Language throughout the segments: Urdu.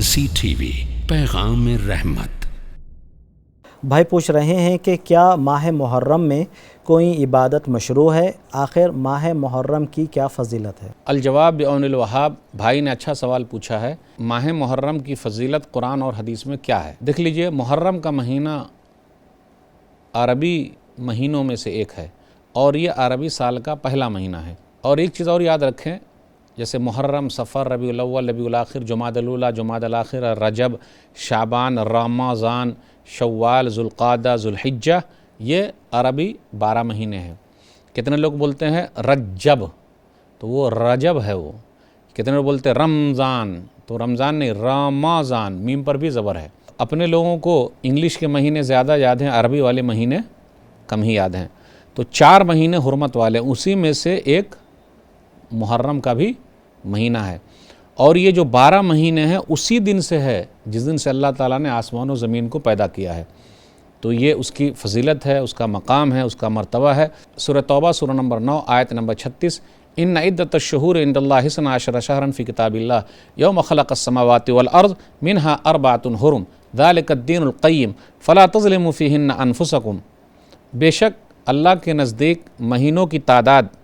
مرسی ٹی وی، پیغام رحمت۔ بھائی پوچھ رہے ہیں کہ کیا ماہ محرم میں کوئی عبادت مشروع ہے؟ آخر ماہ محرم کی کیا فضیلت ہے؟ الجواب بعون الوہاب بھائی نے اچھا سوال پوچھا ہے۔ ماہ محرم کی فضیلت قرآن اور حدیث میں کیا ہے؟ دیکھ لیجئے، محرم کا مہینہ عربی مہینوں میں سے ایک ہے اور یہ عربی سال کا پہلا مہینہ ہے۔ اور ایک چیز اور یاد رکھیں، جیسے محرم، صفر، ربیع الاول، ربیع الاخر، جمادی الاولیٰ، جمادی الاخر، رجب، شعبان، رمضان، شوال، ذوالقعدہ، ذوالحجہ، یہ عربی 12 مہینے ہیں۔ کتنے لوگ بولتے ہیں رجب، تو وہ رجب ہے وہ۔ کتنے لوگ بولتے ہیں رمضان، تو رمضان نہیں، رمضان، میم پر بھی زبر ہے۔ اپنے لوگوں کو انگلش کے مہینے زیادہ یاد ہیں، عربی والے مہینے کم ہی یاد ہیں۔ تو 4 مہینے حرمت والے، اسی میں سے ایک محرم کا بھی مہینہ ہے۔ اور یہ جو 12 مہینے ہیں اسی دن سے ہے جس دن سے اللہ تعالیٰ نے آسمان و زمین کو پیدا کیا ہے۔ تو یہ اس کی فضیلت ہے، اس کا مقام ہے، اس کا مرتبہ ہے۔ سورہ توبہ سورہ نمبر 9 آیت نمبر 36، ان عدۃ الشہور عند اللہ 12 شہرا فی کتاب اللہ یوم خلق السماوات والارض منها 4 حرم ذلک الدین القیم فلا تظلموا فیہن انفسکم۔ بے شک اللہ کے نزدیک مہینوں کی تعداد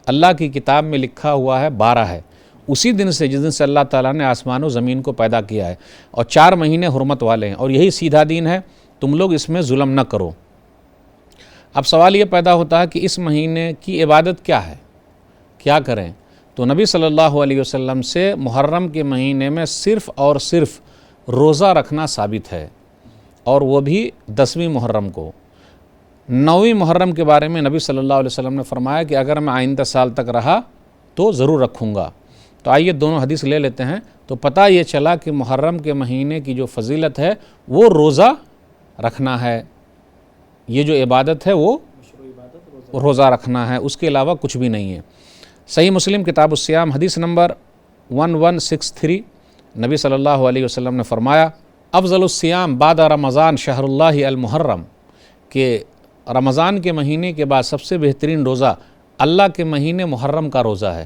اللہ کی کتاب میں لکھا ہوا ہے 12 ہے، اسی دن سے جس دن سے اللہ تعالیٰ نے آسمان و زمین کو پیدا کیا ہے، اور 4 مہینے حرمت والے ہیں، اور یہی سیدھا دین ہے، تم لوگ اس میں ظلم نہ کرو۔ اب سوال یہ پیدا ہوتا ہے کہ اس مہینے کی عبادت کیا ہے، کیا کریں؟ تو نبی صلی اللہ علیہ وسلم سے محرم کے مہینے میں صرف اور صرف روزہ رکھنا ثابت ہے، اور وہ بھی 10ویں محرم کو۔ 9ویں محرم کے بارے میں نبی صلی اللہ علیہ وسلم نے فرمایا کہ اگر میں آئندہ سال تک رہا تو ضرور رکھوں گا۔ تو آئیے دونوں حدیث لے لیتے ہیں، تو پتہ یہ چلا کہ محرم کے مہینے کی جو فضیلت ہے وہ روزہ رکھنا ہے، یہ جو عبادت ہے وہ روزہ رکھنا ہے، اس کے علاوہ کچھ بھی نہیں ہے۔ صحیح مسلم کتاب الصیام حدیث نمبر 1163، نبی صلی اللہ علیہ وسلم نے فرمایا افضل الصیام بعد رمضان شہر اللہ المحرم، کہ رمضان کے مہینے کے بعد سب سے بہترین روزہ اللہ کے مہینے محرم کا روزہ ہے۔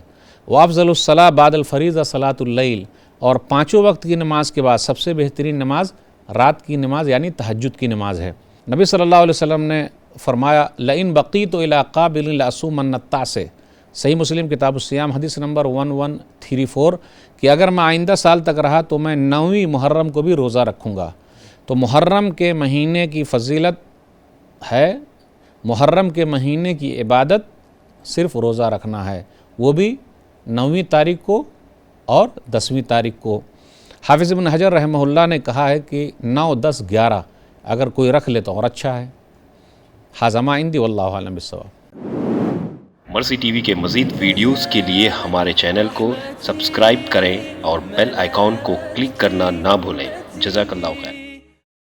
وافضل الصلاۃ بعد الفریضہ صلاۃ اللیل، اور 5 وقت کی نماز کے بعد سب سے بہترین نماز رات کی نماز یعنی تہجد کی نماز ہے۔ نبی صلی اللہ علیہ وسلم نے فرمایا لئن بقیت الی قابل لأصومن التاسع، صحیح مسلم کتاب الصیام حدیث نمبر 1134، کہ اگر میں آئندہ سال تک رہا تو میں 9ویں محرم کو بھی روزہ رکھوں گا۔ تو محرم کے مہینے کی فضیلت ہے، محرم کے مہینے کی عبادت صرف روزہ رکھنا ہے، وہ بھی 9ویں تاریخ کو اور 10ویں تاریخ کو۔ حافظ ابن حجر رحمہ اللہ نے کہا ہے کہ 9، 10، 11 اگر کوئی رکھ لے تو اور اچھا ہے۔ ھذا ما عندی واللہ اعلم بالصواب۔ مرسی ٹی وی کے مزید ویڈیوز کے لیے ہمارے چینل کو سبسکرائب کریں اور بیل آئیکن کو کلک کرنا نہ بھولیں۔ جزاک اللہ خیر۔